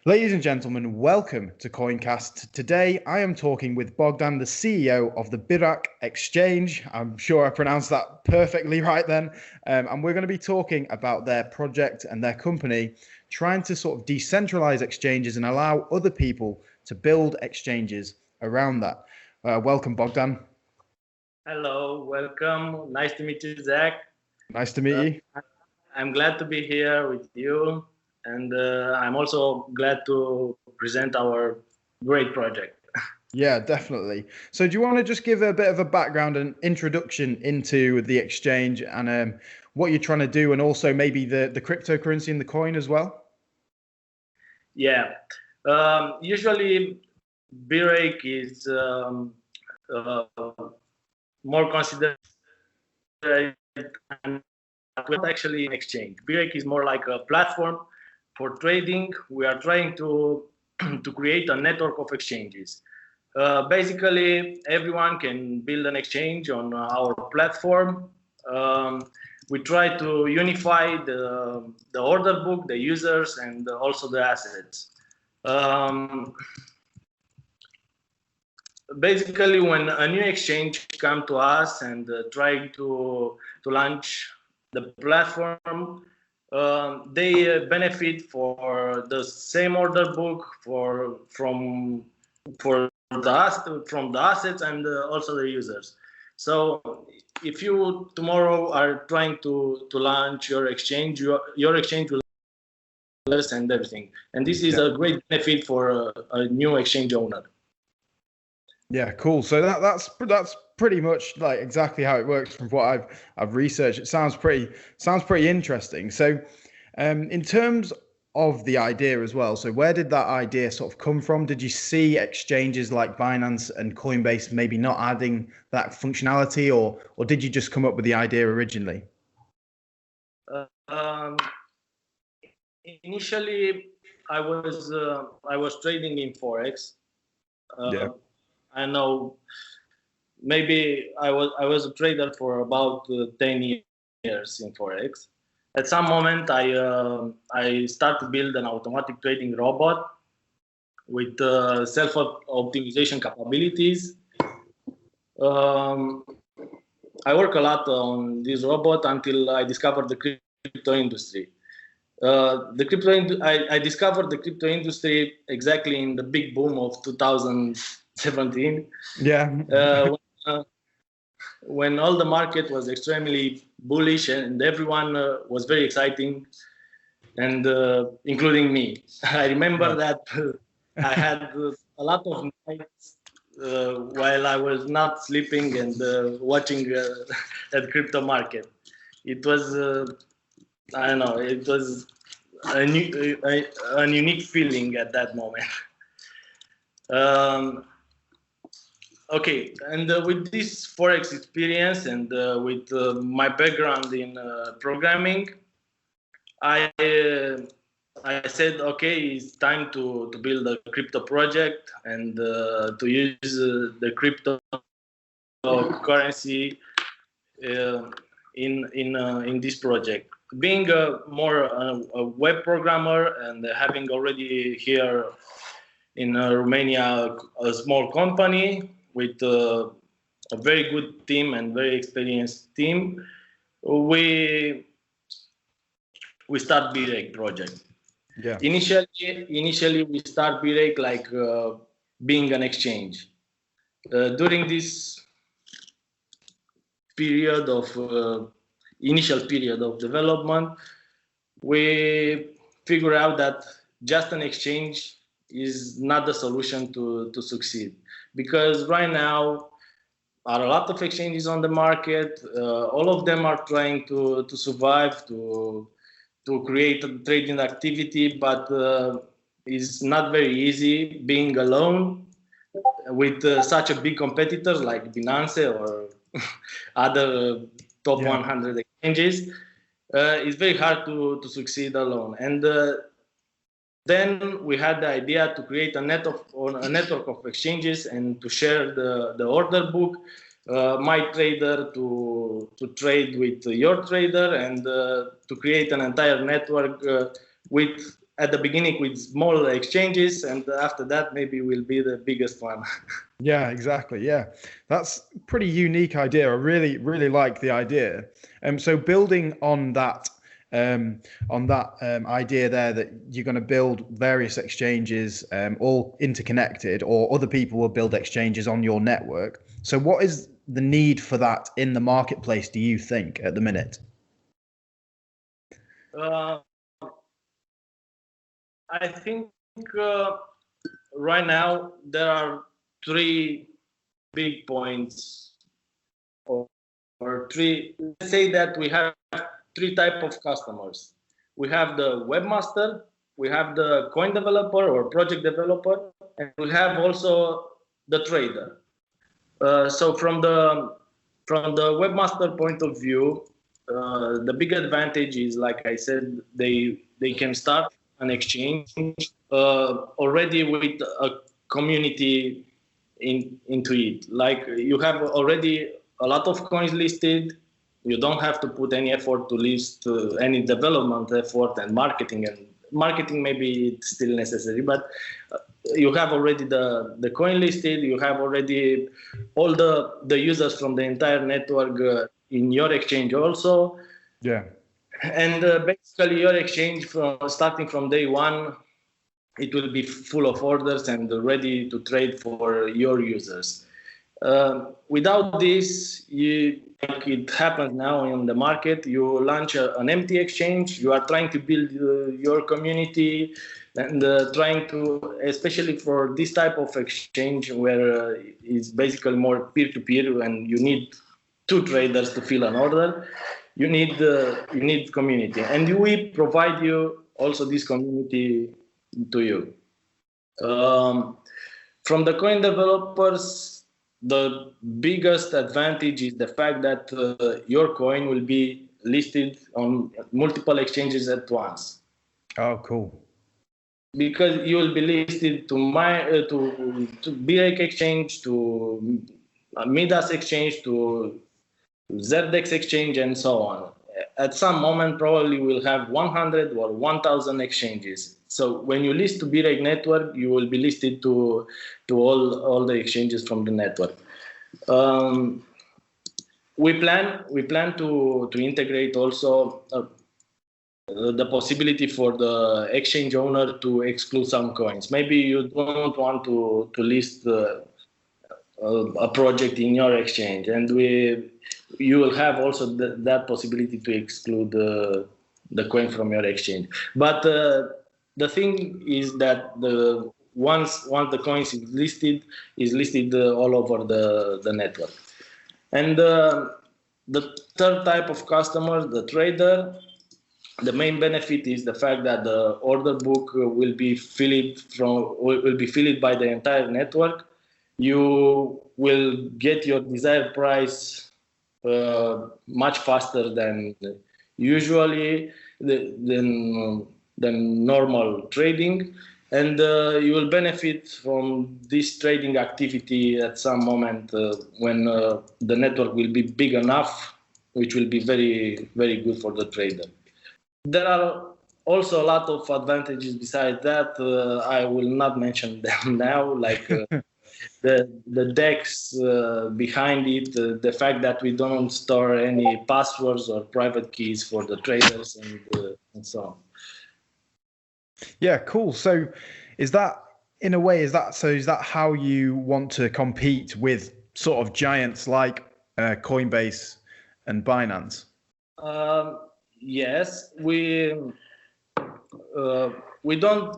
Ladies and gentlemen, welcome to CoinCast. Today I am talking with Bogdan, the CEO of the Birake exchange. I'm sure I pronounced that perfectly right then. And we're going to be talking about their project and their company trying to sort of decentralize exchanges and allow other people to build exchanges around that. Welcome, Bogdan. Hello, welcome. Nice to meet you, Zach. Nice to meet you. I'm glad to be here with you. And I'm also glad to present our great project. Yeah, definitely. So do you want to just give a bit of a background and introduction into the exchange and what you're trying to do, and also maybe the cryptocurrency and the coin as well? Yeah. Usually Birake is more considered actually an exchange. Birake is more like a platform for trading. We are trying to create a network of exchanges. Basically, everyone can build an exchange on our platform. We try to unify the order book, the users, and also the assets. Basically, when a new exchange comes to us and try to launch the platform, they benefit for the same order book from the assets and also the users. So if you tomorrow are trying to launch your exchange, your exchange will and everything, and this is a great benefit for a new exchange owner. Yeah, cool. So that's pretty much like exactly how it works from what I've researched. It sounds pretty interesting. So, in terms of the idea as well, so where did that idea sort of come from? Did you see exchanges like Binance and Coinbase maybe not adding that functionality, or did you just come up with the idea originally? Initially, I was trading in Forex. Yeah. I know maybe I was a trader for about 10 years in Forex. At some moment, I started to build an automatic trading robot with self-optimization capabilities. I work a lot on this robot until I discovered the crypto industry. I discovered the crypto industry exactly in the big boom of 2017. Yeah. When all the market was extremely bullish and everyone was very exciting, and including me. I remember that I had a lot of nights while I was not sleeping and watching at crypto market. It was I don't know. It was an unique feeling at that moment. Okay, and with this Forex experience and with my background in programming, I said, okay, it's time to build a crypto project and to use the cryptocurrency in this project. Being more a web programmer and having already here in Romania a small company with a very good team and very experienced team, we start Birake project. Yeah. Initially we start Birake like being an exchange. During this period of initial period of development, we figure out that just an exchange is not the solution to succeed, because right now are a lot of exchanges on the market. All of them are trying to survive, to create a trading activity, but it's not very easy being alone with such a big competitors like Binance or other top 100 exchanges. It's very hard to succeed alone. And then we had the idea to create a network of exchanges and to share the order book, my trader to trade with your trader, and to create an entire network with at the beginning with small exchanges, and after that maybe will be the biggest one. Yeah, exactly. Yeah, that's a pretty unique idea. I really like the idea. So building on that, idea there that you're going to build various exchanges, all interconnected, or other people will build exchanges on your network. So what is the need for that in the marketplace, do you think, at the minute? I think right now there are three big points, or three. Let's say that we have three type of customers. We have the webmaster, we have the coin developer or project developer, and we have also the trader. So from the webmaster point of view, the big advantage is, like I said, they can start an exchange already with a community into it. Like, you have already a lot of coins listed. You don't have to put any effort to list any development effort and marketing. And marketing maybe it's still necessary, but you have already the coin listed. You have already all the users from the entire network in your exchange also. Yeah. And basically your exchange, from starting from day one, it will be full of orders and ready to trade for your users. Without this, like it happens now in the market, you launch an empty exchange. You are trying to build your community, and trying to, especially for this type of exchange where it's basically more peer-to-peer, and you need two traders to fill an order. You need community, and we provide you also this community to you. From the coin developers, the biggest advantage is the fact that your coin will be listed on multiple exchanges at once. Oh, cool. Because you will be listed to Birake exchange, to Midas exchange, to Zerdex exchange, and so on. At some moment, probably we'll have 100 or 1,000 exchanges. So when you list to Birake network, you will be listed to all the exchanges from the network. We plan to integrate also the possibility for the exchange owner to exclude some coins. Maybe you don't want to list a project in your exchange, and you will have also that possibility to exclude the coin from your exchange. But the thing is that once the coins is listed all over the network. And the third type of customer, the trader, the main benefit is the fact that the order book will be filled by the entire network. You will get your desired price much faster than usually than normal trading, and you will benefit from this trading activity at some moment when the network will be big enough, which will be very, very good for the trader. There are also a lot of advantages besides that. I will not mention them now, like the DEX behind it, the fact that we don't store any passwords or private keys for the traders, and so on. Yeah, cool. So is that, in a way, is that how you want to compete with sort of giants like Coinbase and Binance? Yes, we don't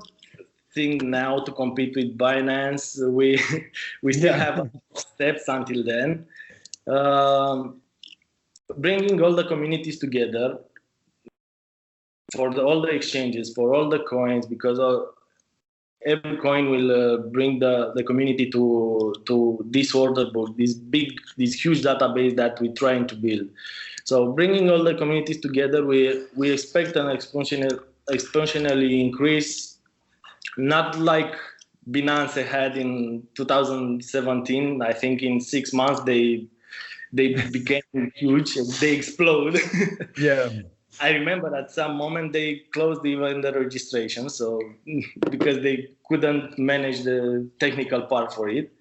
think now to compete with Binance. We still have steps until then. Bringing all the communities together for all the exchanges, for all the coins, because every coin will bring the community to this order book, this huge database that we're trying to build. So bringing all the communities together, we expect an exponentially increase, not like Binance had in 2017. I think in 6 months they became huge and they explode. Yeah. I remember at some moment they closed even the registration, so because they couldn't manage the technical part for it.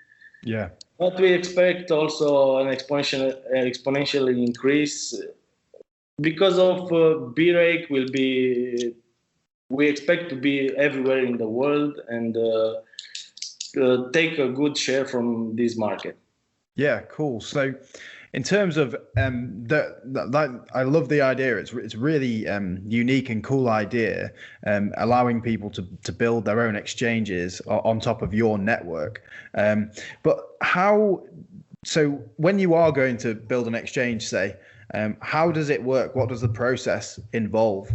Yeah. But we expect also an exponential increase because of Birake will be. We expect to be everywhere in the world and take a good share from this market. Yeah, cool. So, in terms of that, I love the idea. It's really unique and cool idea, allowing people to build their own exchanges on top of your network. But how? So, when you are going to build an exchange, say, how does it work? What does the process involve?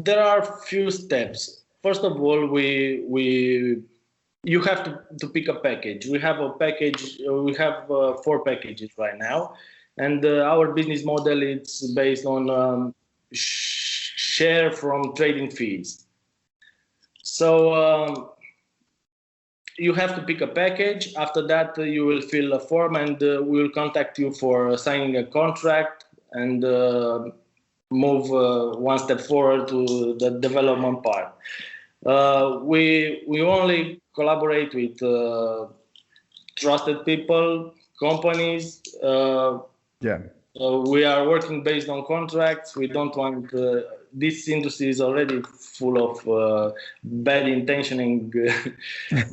There are few steps. First of all, you have to pick a package. We have a package. We have 4 packages right now, and our business model is based on share from trading fees. So you have to pick a package. After that, you will fill a form, and we will contact you for signing a contract and move one step forward to the development part. We only collaborate with trusted people, companies. We are working based on contracts. We don't want this industry is already full of bad intentioning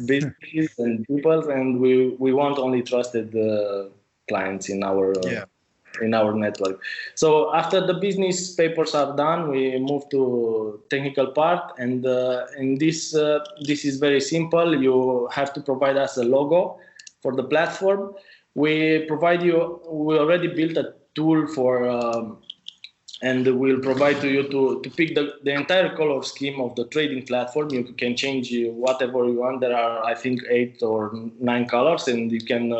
businesses and people, and we want only trusted clients in our in our network. So after the business papers are done, we move to technical part, and in this is very simple. You have to provide us a logo for the platform. We provide you. We already built a tool for, and we'll provide to you to pick the entire color scheme of the trading platform. You can change whatever you want. There are, I think, 8 or 9 colors, and you can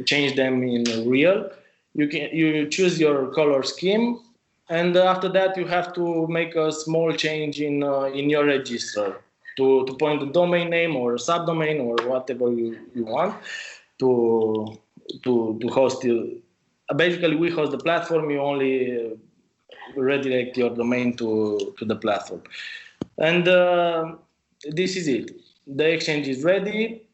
change them in real. You choose your color scheme, and after that you have to make a small change in your register to point the domain name or subdomain or whatever you want to host you. Basically, we host the platform. You only redirect your domain to the platform, and this is it. The exchange is ready.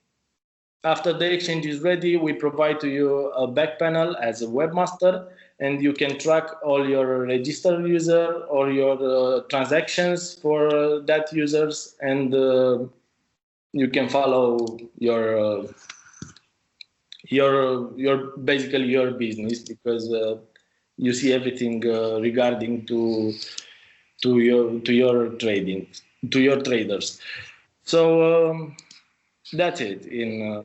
After the exchange is ready, we provide to you a back panel as a webmaster, and you can track all your registered user or your transactions for that users, and you can follow your basically your business, because you see everything regarding to your trading, to your traders. So that's it in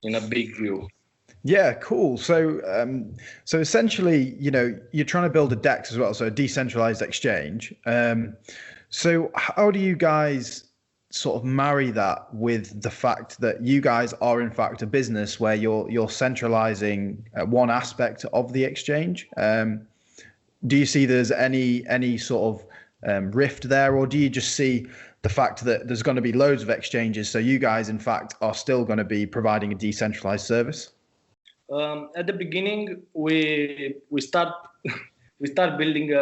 a big view. Yeah, cool. So so essentially, you're trying to build a DEX as well, so a decentralized exchange. So how do you guys sort of marry that with the fact that you guys are in fact a business where you're centralizing one aspect of the exchange? Do you see there's any sort of rift there, or do you just see the fact that there's going to be loads of exchanges, so you guys in fact are still going to be providing a decentralized service? At the beginning, we start building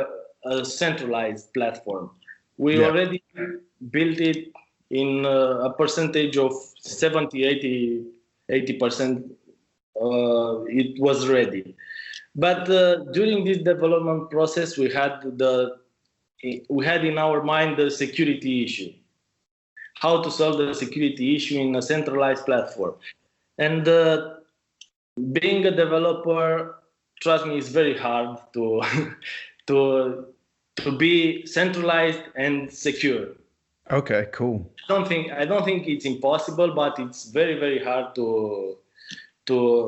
a centralized platform. We already built it in a percentage of 70-80%. It was ready, but during this development process, we had in our mind the security issue. How to solve the security issue in a centralized platform, and being a developer, trust me, it's very hard to to be centralized and secure. Okay, cool. I don't think it's impossible, but it's very, very hard to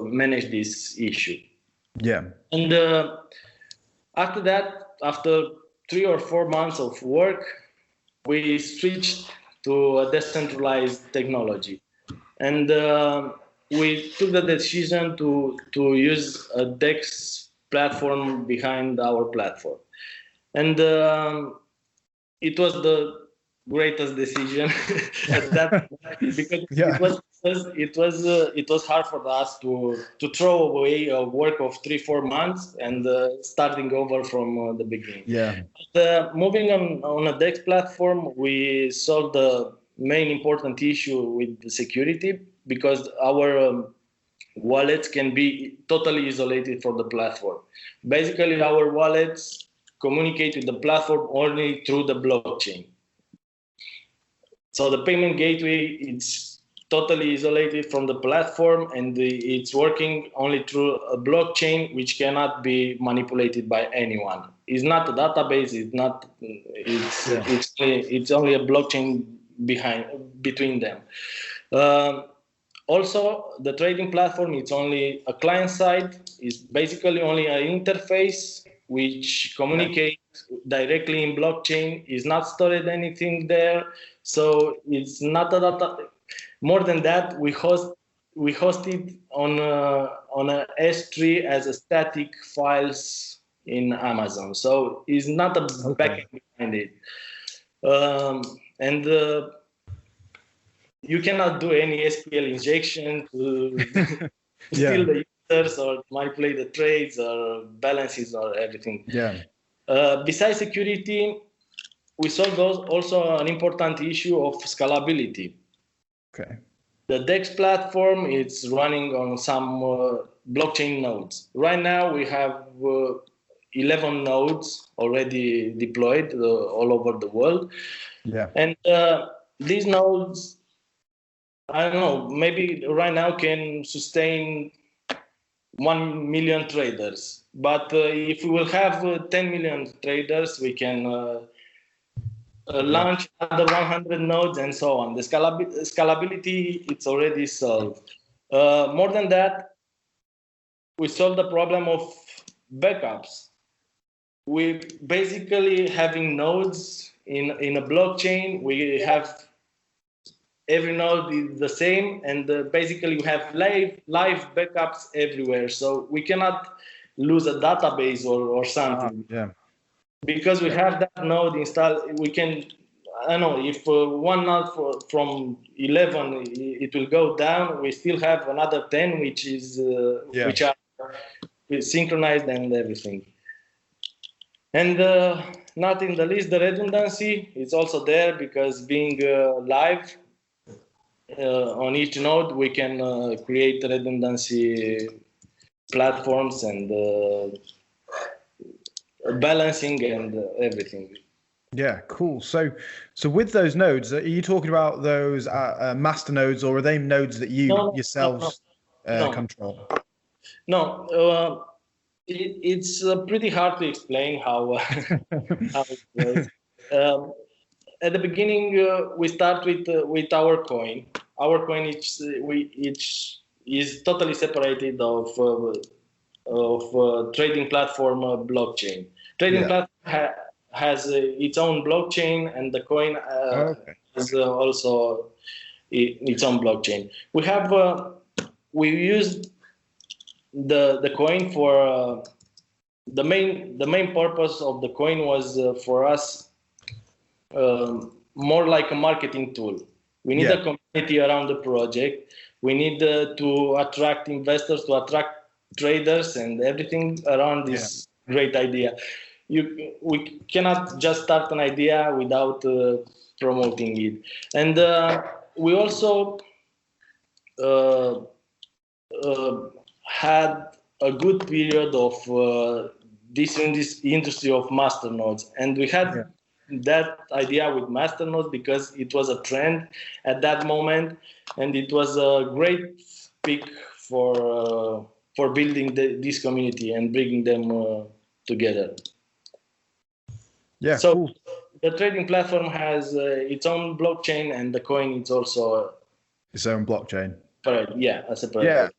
manage this issue. Yeah. And after that, after 3 or 4 months of work, we switched to a decentralized technology, and we took the decision to use a DEX platform behind our platform, and it was the greatest decision at that point, because it was it was hard for us to throw away a work of 3-4 months and starting over from the beginning. Yeah. Moving on a DEX platform, we solved the main important issue with the security, because our wallets can be totally isolated from the platform. Basically, our wallets communicate with the platform only through the blockchain. So the payment gateway is totally isolated from the platform, and it's working only through a blockchain which cannot be manipulated by anyone. It's not a database. It's only a blockchain between them. Also, the trading platform, it's only a client side. It's basically only an interface which communicates directly in blockchain. Is not stored anything there. So it's not a data. More than that, we host it on a S3 as a static files in Amazon. So it's not a backend behind it. You cannot do any SQL injection to steal the users or manipulate the trades or balances or everything. Yeah. Besides security, we solved also an important issue of scalability. Okay. The DEX platform is running on some blockchain nodes. Right now, we have 11 nodes already deployed all over the world. Yeah. And these nodes, I don't know, maybe right now can sustain 1 million traders. But if we will have 10 million traders, we can launch another 100 nodes and so on. The scalability, it's already solved. More than that, we solved the problem of backups. We basically having nodes in a blockchain. We have every node is the same, and basically we have live backups everywhere. So we cannot lose a database or something. Yeah. Because we have that node installed, we can, I don't know, if one node from 11 it will go down, we still have another 10 which are synchronized and everything. And not in the least, the redundancy is also there, because being live on each node, we can create redundancy platforms and balancing and everything. Yeah, cool. So with those nodes, are you talking about those master nodes, or are they nodes that you yourselves control? No, it's pretty hard to explain how it works. At the beginning, we start with our coin. Our coin is totally separated of trading platform blockchain. Trading platform has its own blockchain, and the coin has also its own blockchain. We use the coin for the main purpose of the coin was for us more like a marketing tool. We need a community around the project. We need to attract investors, to attract traders, and everything around this great idea. We cannot just start an idea without promoting it. And we also had a good period of this industry of masternodes, and we had that idea with masternodes because it was a trend at that moment, and it was a great pick for building this community and bringing them together. Yeah. So cool. The trading platform has its own blockchain, and the coin is also its own blockchain. Correct. Yeah, a separate. Yeah.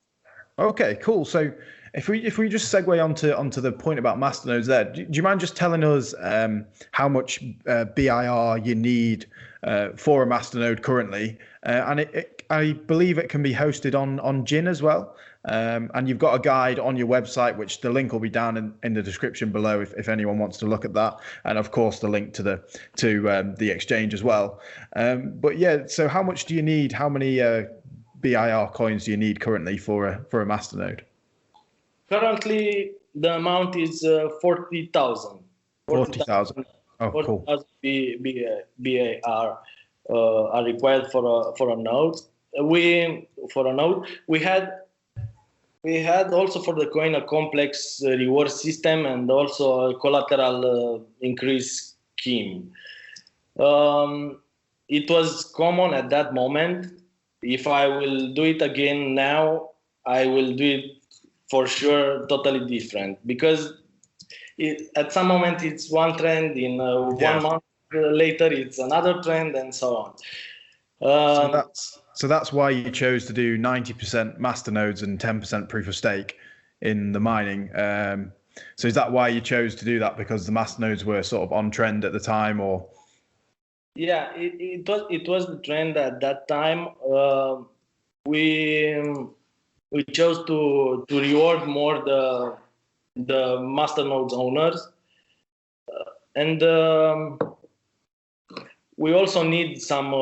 Okay. Cool. So if we just segue onto the point about masternodes, there, do you mind just telling us how much BIR you need for a masternode currently? And I believe it can be hosted on Gin as well. And you've got a guide on your website, which the link will be down in the description below if anyone wants to look at that, and of course the link to the exchange as well. But yeah, so how much do you need? How many BIR coins do you need currently for a masternode? Currently, the amount is 40,000. 40,000. Oh, 40, cool. 40,000 BAR are required for a node. We had also for the coin a complex reward system and also a collateral increase scheme. It was common at that moment. If I will do it again now, I will do it for sure totally different, because at some moment it's one trend, in 1 month later it's another trend, and so on. So that's why you chose to do 90% masternodes and 10% proof of stake in the mining. So is that why you chose to do that, because the masternodes were sort of on trend at the time, or? Yeah, it was the trend at that time. We chose to reward more the masternodes owners, and we also need some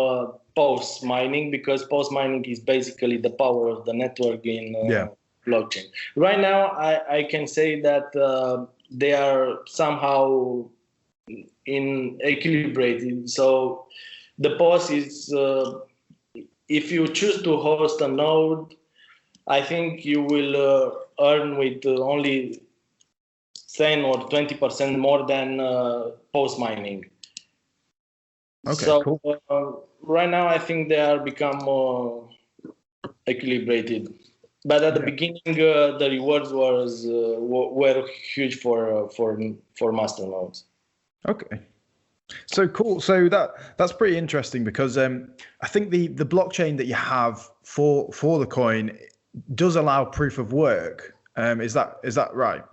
post mining, because post mining is basically the power of the network in blockchain. Right now, I can say that they are somehow equilibrated. So the post is, if you choose to host a node, I think you will earn with only 10 or 20% more than post mining. Okay, so, cool. Right now, I think they are become more equilibrated. But at the beginning, the rewards were huge for masternodes. Okay. So cool. So that's pretty interesting, because I think the blockchain that you have for the coin does allow proof of work. Is that right?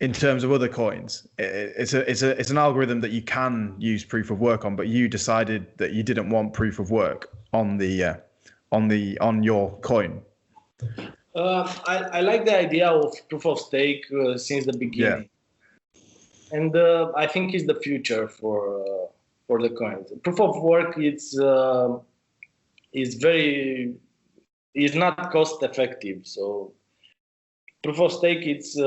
In terms of other coins, it's an algorithm that you can use proof of work on, but you decided that you didn't want proof of work on your coin. I like the idea of proof of stake since the beginning. Yeah. And I think it's the future for the coins. Proof of work is not cost effective. So proof of stake, it's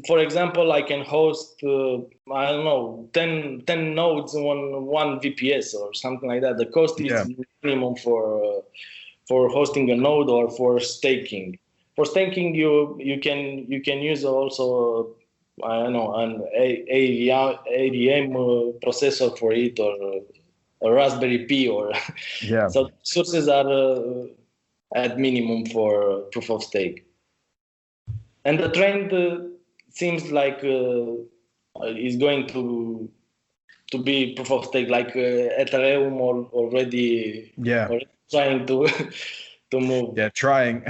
for example, I can host I don't know 10 nodes on one VPS or something like that. The cost is minimum for hosting a node or for staking. For staking, you can use also, I don't know, an ADM processor for it, or a Raspberry Pi, or so sources are at minimum for proof of stake. And the trend seems like is going to be proof of stake, like Ethereum already trying to move. Yeah, trying.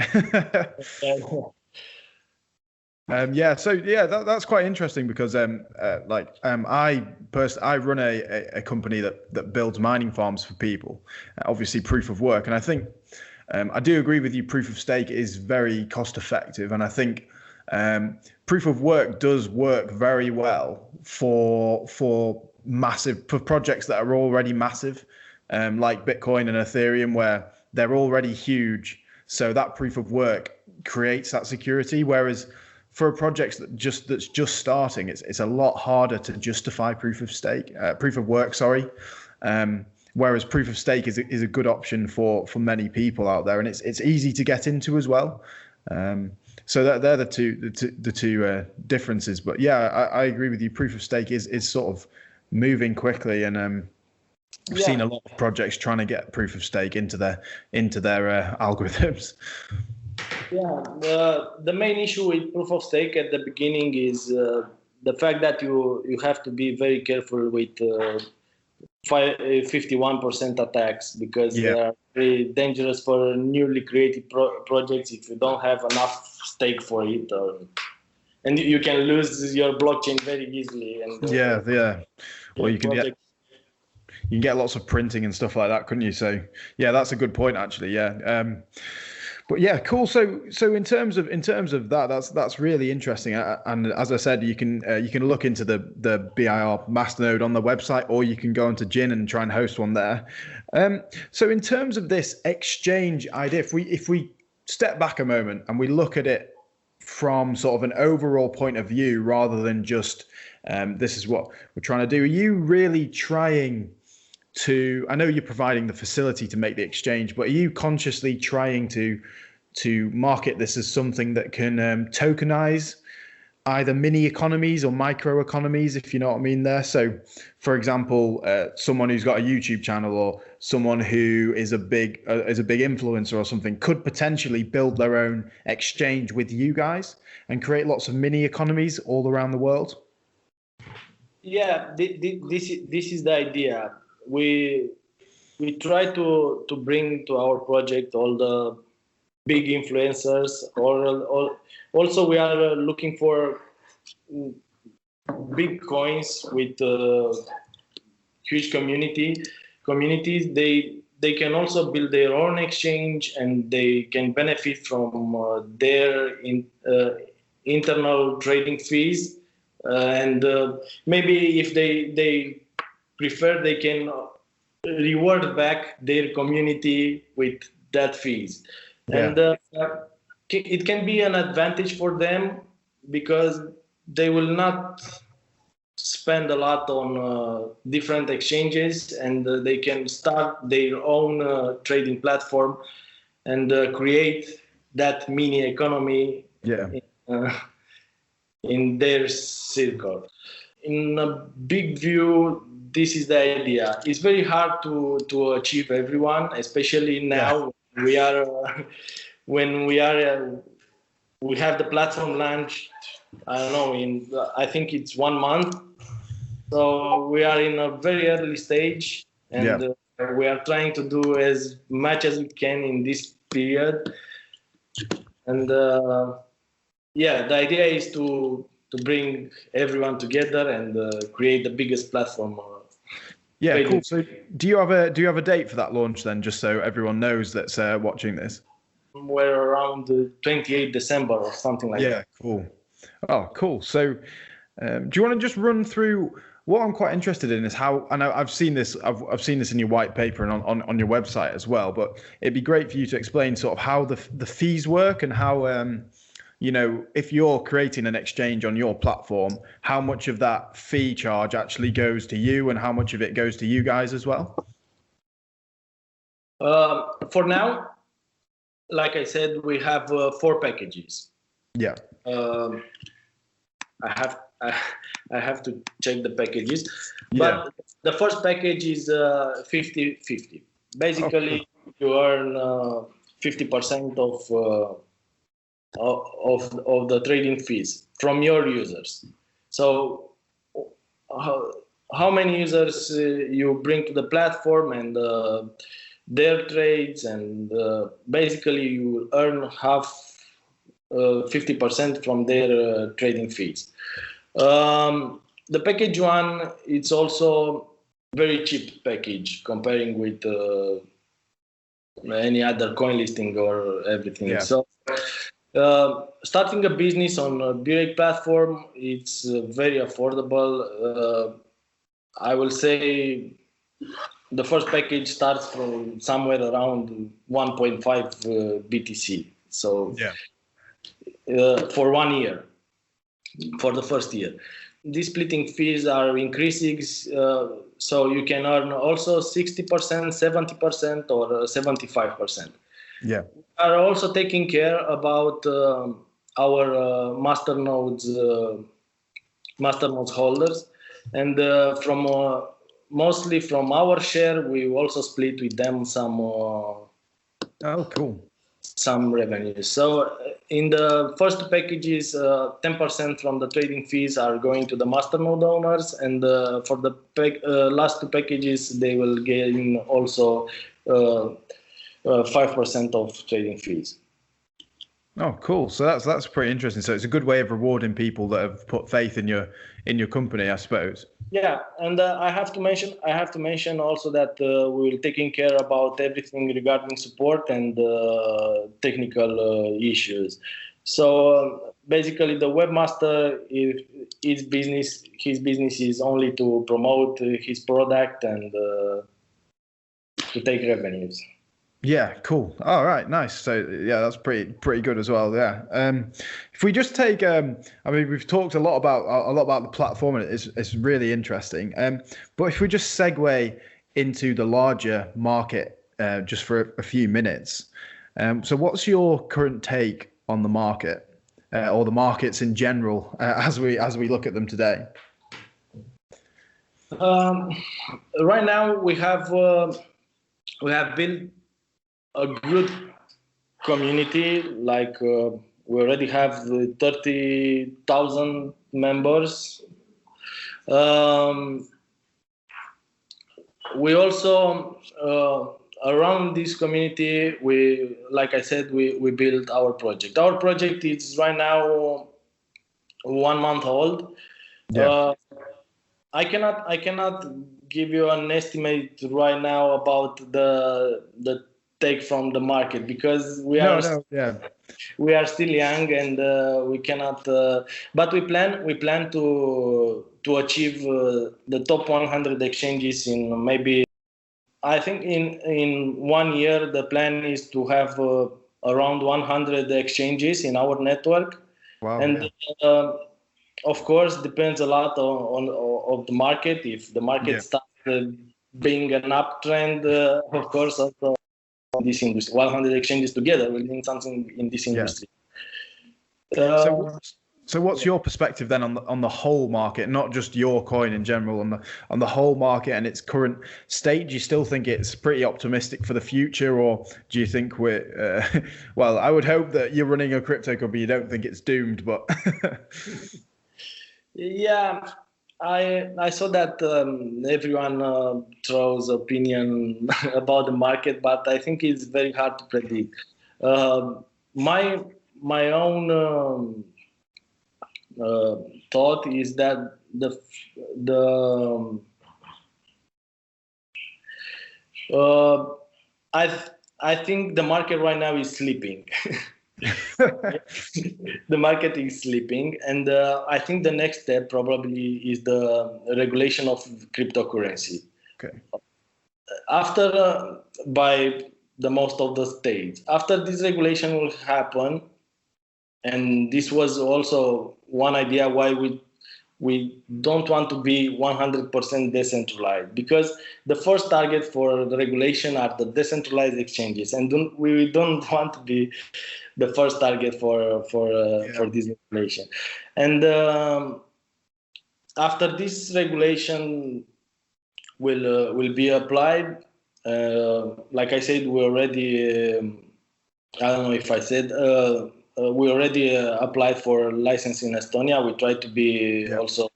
That's quite interesting, because I run a company that builds mining farms for people, obviously proof of work, and I think I do agree with you, proof of stake is very cost effective, and I think proof of work does work very well for projects that are already massive, like Bitcoin and Ethereum, where they're already huge. So that proof of work creates that security. Whereas for projects that's just starting, it's a lot harder to justify proof of work. Whereas proof of stake is a good option for many people out there, and it's easy to get into as well. So they're the two differences. But yeah, I agree with you. Proof of stake is sort of moving quickly, and I've seen a lot of projects trying to get proof of stake into their algorithms. Yeah, the main issue with proof of stake at the beginning is the fact that you have to be very careful with 51% attacks, because they are very dangerous for newly created projects if you don't have enough stake for it, and you can lose your blockchain very easily. And well, you can get lots of printing and stuff like that, couldn't you? So yeah, that's a good point actually. But yeah, cool. So in terms of that, that's really interesting. And as I said, you can look into the BIR masternode on the website, or you can go onto Gin and try and host one there. So in terms of this exchange idea, if we step back a moment and we look at it from sort of an overall point of view rather than just this is what we're trying to do, are you really trying to, I know you're providing the facility to make the exchange, but are you consciously trying to market this as something that can tokenize either mini economies or micro economies, if you know what I mean there? So for example, someone who's got a YouTube channel or someone who is a big influencer or something could potentially build their own exchange with you guys and create lots of mini economies all around the world. Yeah, this is the idea. We try to bring to our project all the big influencers, or also we are looking for big coins with huge communities. They can also build their own exchange, and they can benefit from their internal trading fees, and maybe if they prefer, they can reward back their community with that fees. Yeah. And it can be an advantage for them because they will not spend a lot on different exchanges, and they can start their own trading platform and create that mini economy. Yeah. In their circle. In a big view, this is the idea. It's very hard to achieve everyone, especially now. We are when we have the platform launched. I don't know, I think it's 1 month. So we are in a very early stage, and we are trying to do as much as we can in this period. And the idea is to bring everyone together and create the biggest platform. Yeah, cool. So do you have a date for that launch then, just so everyone knows that's watching this? We're around 28 December or something like that. Yeah, cool. Oh, cool. So do you want to just run through what I'm quite interested in is how, and I've seen this in your white paper and on your website as well, but it'd be great for you to explain sort of how the fees work and how, if you're creating an exchange on your platform, how much of that fee charge actually goes to you and how much of it goes to you guys as well? For now, like I said, we have 4 packages. Yeah. I have to check the packages, but the first package is 50-50. Basically, you earn 50% of the trading fees from your users. So how many users you bring to the platform and their trades, and basically you earn half 50% from their trading fees. The package 1, it's also very cheap package comparing with any other coin listing or everything. Yeah. So starting a business on a Birake platform, it's very affordable. I will say the first package starts from somewhere around 1.5 BTC. So for 1 year, for the first year. These splitting fees are increasing, so you can earn also 60%, 70%, or 75%. Yeah. We are also taking care about our masternodes holders, and mostly from our share, we also split with them some. Some revenue. So in the first packages, 10% from the trading fees are going to the masternode owners, and for the last 2 packages, they will gain also 5% of trading fees. Oh, cool. So that's pretty interesting. So it's a good way of rewarding people that have put faith in your company, I suppose. Yeah, and I have to mention also that we're taking care about everything regarding support and technical issues. So basically, the webmaster, his business is only to promote his product, and take revenues. Yeah, cool. All right, nice. So yeah, that's pretty good as well. Yeah. If we just take, I mean, we've talked a lot about the platform, and it's really interesting. But if we just segue into the larger market, just for a few minutes. So what's your current take on the market, or the markets in general, as we look at them today? Right now we have built a good community. Like we already have 30,000 members. We also around this community, like I said, we built our project. Our project is right now 1 month old. Yeah. I cannot give you an estimate right now about the take from the market, because we are still young, and we cannot. But we plan to achieve the top 100 exchanges in maybe. I think in 1 year the plan is to have around 100 exchanges in our network. Wow. And of course, depends a lot on of the market. If the market starts being an uptrend, of course, also this industry, 100 exchanges together will mean something in this industry. So what's your perspective then on the whole market, not just your coin in general, on the whole market and its current state? Do you still think it's pretty optimistic for the future, or do you think we're well, I would hope that you're running a crypto company, you don't think it's doomed, but yeah, I saw that everyone throws opinion about the market, but I think it's very hard to predict. My own thought is that I think the market right now is sleeping. The market is sleeping, and I think the next step probably is the regulation of cryptocurrency. Okay. After by the most of the states, after this regulation will happen, and this was also one idea why we don't want to be 100% decentralized, because the first target for the regulation are the decentralized exchanges, and we don't want to be the first target for this regulation. And after this regulation will be applied, like I said, we already I don't know if I said we already applied for license in Estonia. We try to be also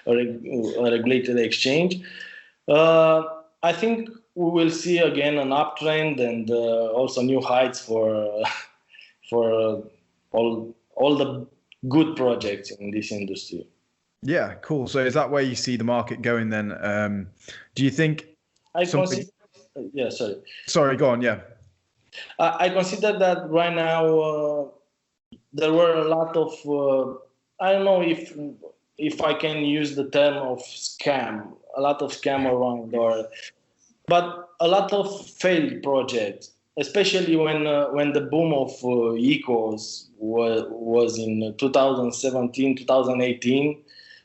a regulated exchange. I think we will see again an uptrend, and also new heights for all the good projects in this industry. Yeah, cool. So is that where you see the market going then? Do you think Sorry, go on, yeah. I consider that right now there were a lot of I don't know if I can use the term of scam, a lot of scam around, but a lot of failed projects, especially when the boom of ecos was in 2017, 2018.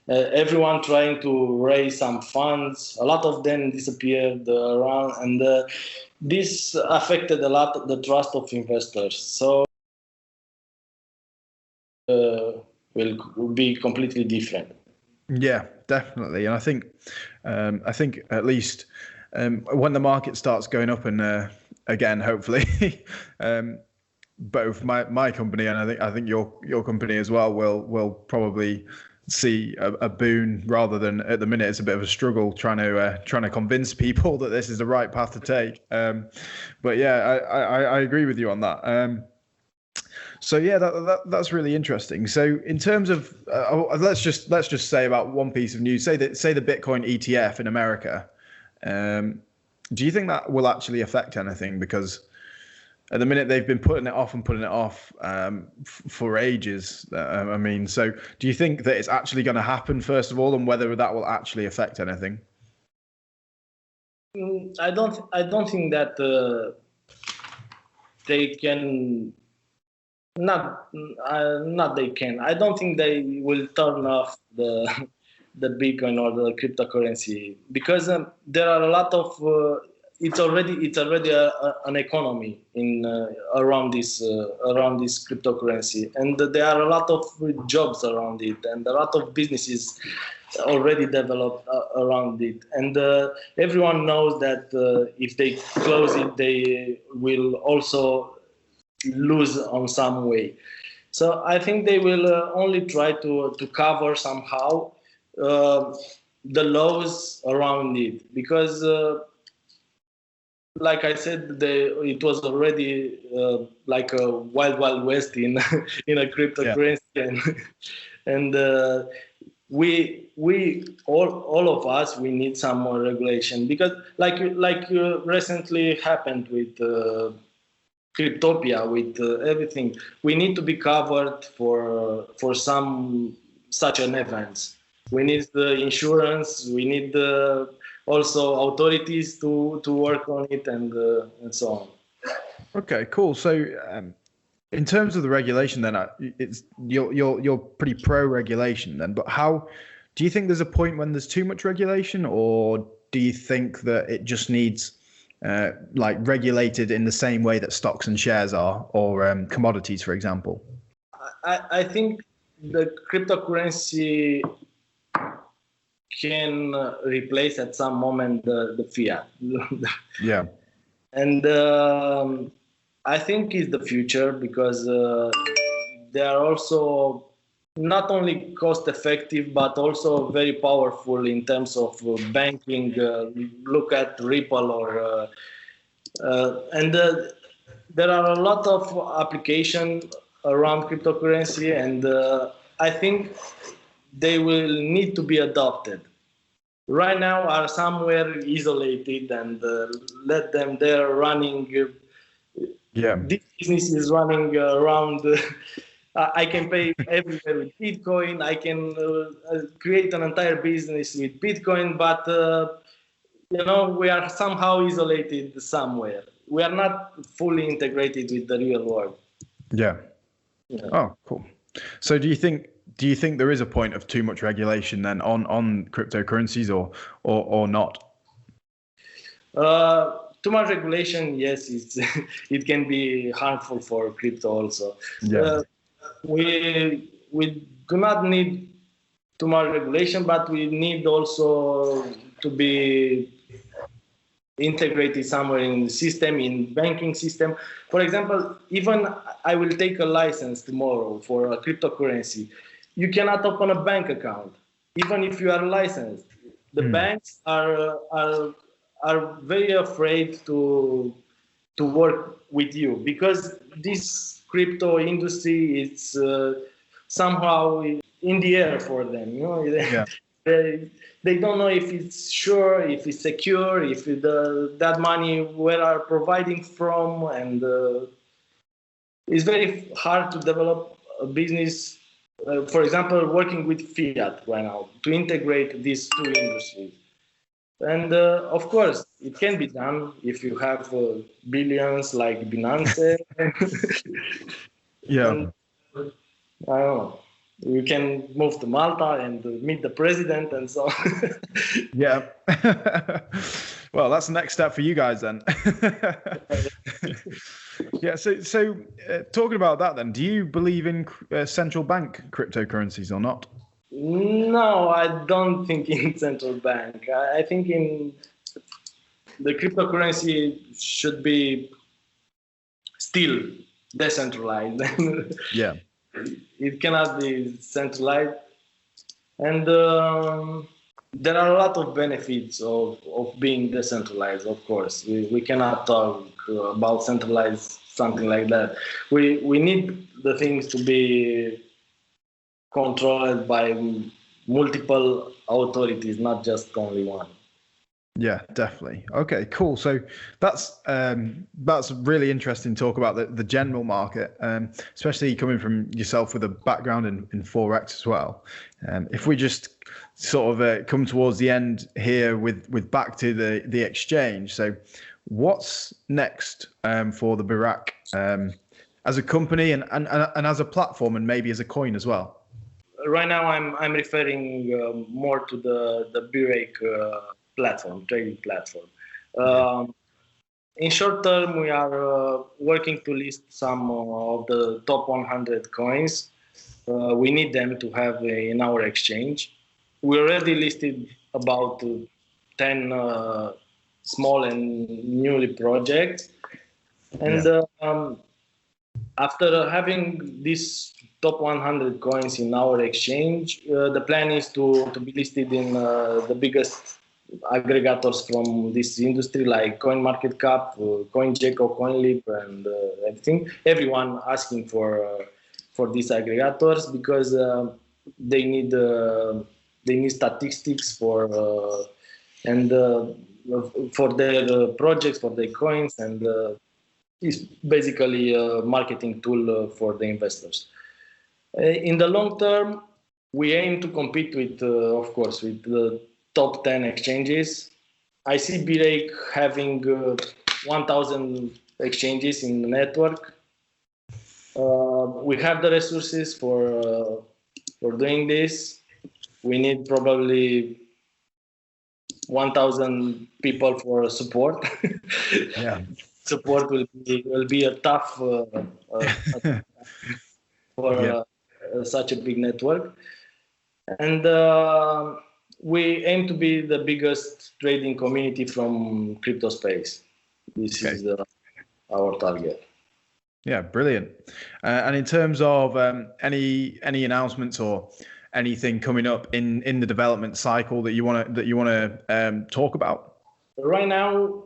Everyone trying to raise some funds, a lot of them disappeared around, and this affected a lot the trust of investors. So will be completely different. Yeah, definitely. And I think at least when the market starts going up, and again, hopefully, both my company and I think your company as well will probably see a boon, rather than at the minute it's a bit of a struggle trying to convince people that this is the right path to take. But yeah, I agree with you on that. So yeah, that's really interesting. So in terms of let's just say about one piece of news. Say the Bitcoin ETF in America. Do you think that will actually affect anything? Because at the minute they've been putting it off for ages. I mean, so do you think that it's actually going to happen, first of all, and whether that will actually affect anything? I don't think that they can. Not they can. I don't think they will turn off the the Bitcoin or the cryptocurrency, because there are a lot of it's already an economy in around this cryptocurrency, and there are a lot of jobs around it, and a lot of businesses already developed around it, and everyone knows that if they close it, they will also lose on some way. So I think they will only try to cover somehow uh, the laws around it, because like I said, it was already like a wild west in in a Yeah. cryptocurrency, and we all of us, we need some more regulation, because like recently happened with Cryptopia, with everything. We need to be covered for some such an event. We need the insurance. We need also authorities to work on it, and so on. Okay, cool. So, in terms of the regulation, then it's you're pretty pro regulation then. But how do you think there's a point when there's too much regulation, or do you think that it just needs like regulated in the same way that stocks and shares are, or commodities, for example? I think the cryptocurrency can replace at some moment the fiat. Yeah. And I think it's the future, because they are also not only cost effective but also very powerful in terms of banking. Look at Ripple, or and there are a lot of application around cryptocurrency, and I think they will need to be adopted. Right now are somewhere isolated, and let them there running. Yeah. This business is running around. I can pay everywhere with Bitcoin. I can create an entire business with Bitcoin, but we are somehow isolated somewhere. We are not fully integrated with the real world. Yeah. Yeah. Oh, cool. So do you think there is a point of too much regulation then on cryptocurrencies, or not? Too much regulation, yes, it can be harmful for crypto also. Yeah. We do not need too much regulation, but we need also to be integrated somewhere in the system, in banking system. For example, even I will take a license tomorrow for a cryptocurrency. You cannot open a bank account, even if you are licensed. The banks are very afraid to work with you, because this crypto industry is somehow in the air for them. Yeah. They don't know if it's sure, if it's secure, if that money where are providing from, and it's very hard to develop a business. For example, working with fiat right now to integrate these two industries. And of course, it can be done if you have billions like Binance. Yeah. And I don't know, you can move to Malta and meet the president and so on. Yeah. Well, that's the next step for you guys then. Yeah. So talking about that then, do you believe in central bank cryptocurrencies or not? No, I don't think in central bank. I think in the cryptocurrency should be still decentralized. Yeah. It cannot be centralized. And there are a lot of benefits of being decentralized, of course. We cannot talk about centralized something like that. We need the things to be controlled by multiple authorities, not just only one. Yeah, definitely. Okay, cool. So that's really interesting talk about the general market, especially coming from yourself with a background in Forex as well. If we just sort of come towards the end here with back to the exchange. So what's next for the Birake as a company and as a platform, and maybe as a coin as well? Right now, I'm referring more to the Birake platform, trading platform. In short term, we are working to list some of the top 100 coins. We need them to have in our exchange. We already listed about 10 small and newly projects. And after having these top 100 coins in our exchange, the plan is to be listed in the biggest aggregators from this industry, like CoinMarketCap, CoinGecko, CoinLeap, and everything. Everyone asking for these aggregators because they need statistics for their projects, for their coins, and it's basically a marketing tool for the investors. In the long term, we aim to compete with, of course, with the top 10 exchanges. I see Birake having 1,000 exchanges in the network. We have the resources for doing this. We need probably 1,000 people for support. Yeah. Support will be a tough for such a big network. And we aim to be the biggest trading community from crypto space. This is our target. Yeah, brilliant. And in terms of any announcements or anything coming up in the development cycle that you want to talk about? Right now,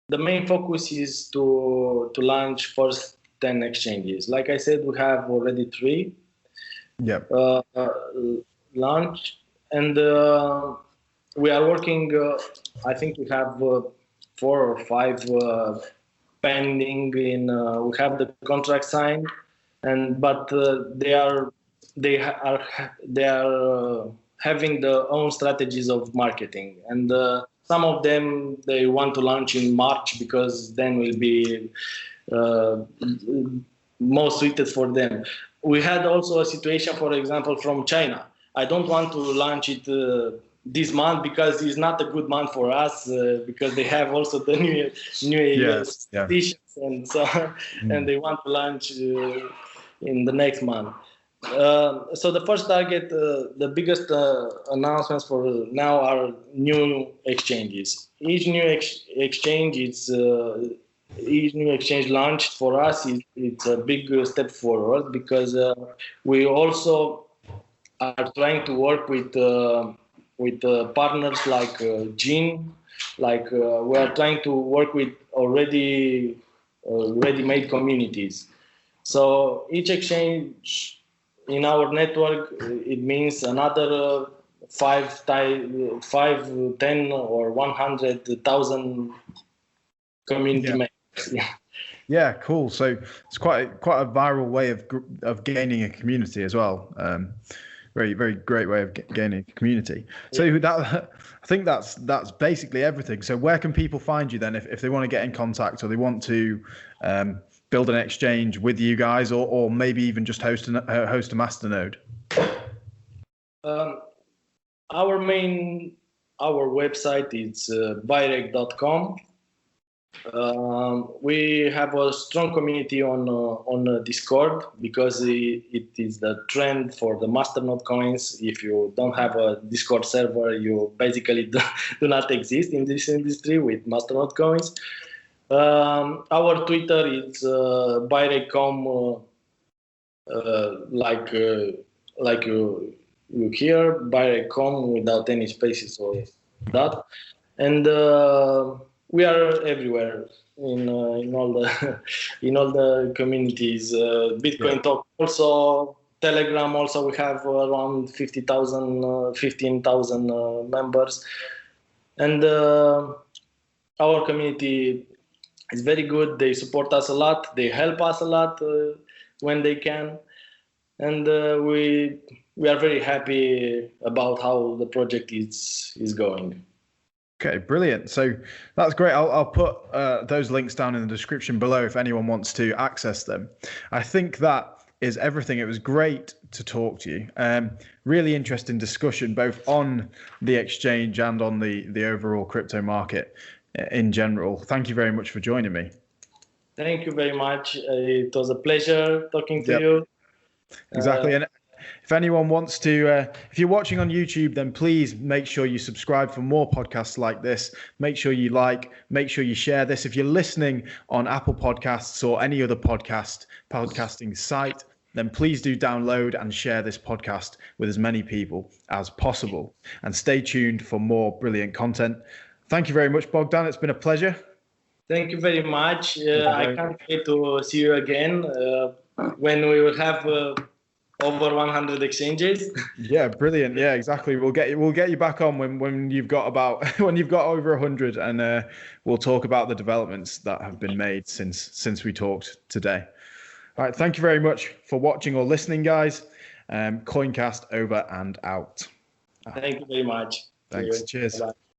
the main focus is to launch first 10 exchanges. Like I said, we have already 3 launched, and we are working. I think we have 4 or 5 pending. We have the contract signed, but they are having their own strategies of marketing, and some of them they want to launch in March because then will be most suited for them. We had also a situation, for example, from China. I don't want to launch it this month because it's not a good month for us because they have also the new editions and so on, and they want to launch in the next month. So the first target, the biggest announcements for now are new exchanges. Each new exchange launched for us it's a big step forward because we also are trying to work with partners like Gene, like we are trying to work with already made communities. So each exchange in our network, it means another 5, 10, or 100,000 community members. Yeah, cool. So it's quite a viral way of gaining a community as well. Very, very great way of gaining a community. So I think that's basically everything. So where can people find you then if they want to get in contact or they want to build an exchange with you guys, or maybe even just host a masternode? Our website is birake.com. We have a strong community on Discord because it is the trend for the masternode coins. If you don't have a Discord server, you basically do not exist in this industry with masternode coins. Our Twitter is Birake.com, like you hear, Birake.com without any spaces or that, and we are everywhere in all the communities. Bitcoin Talk also, Telegram also. We have around 15,000 members, and our community is very good. They support us a lot. They help us a lot when they can, and we we are very happy about how the project is going. Okay, brilliant. So that's great. I'll put those links down in the description below if anyone wants to access them. I think that is everything. It was great to talk to you. Really interesting discussion, both on the exchange and on the overall crypto market in general. Thank you very much for joining me. Thank you very much. It was a pleasure talking to you. Exactly. And if anyone wants to, if you're watching on YouTube, then please make sure you subscribe for more podcasts like this. Make sure you like, make sure you share this. If you're listening on Apple Podcasts or any other podcasting site, then please do download and share this podcast with as many people as possible. And stay tuned for more brilliant content. Thank you very much, Bogdan. It's been a pleasure. Thank you very much. I can't wait to see you again when we will have over 100 exchanges. Yeah, brilliant. Yeah, exactly. We'll get you back on when you've got over 100, and we'll talk about the developments that have been made since we talked today. All right, thank you very much for watching or listening, guys. CoinCast over and out. Thank you very much. Thanks. Cheers. Bye-bye.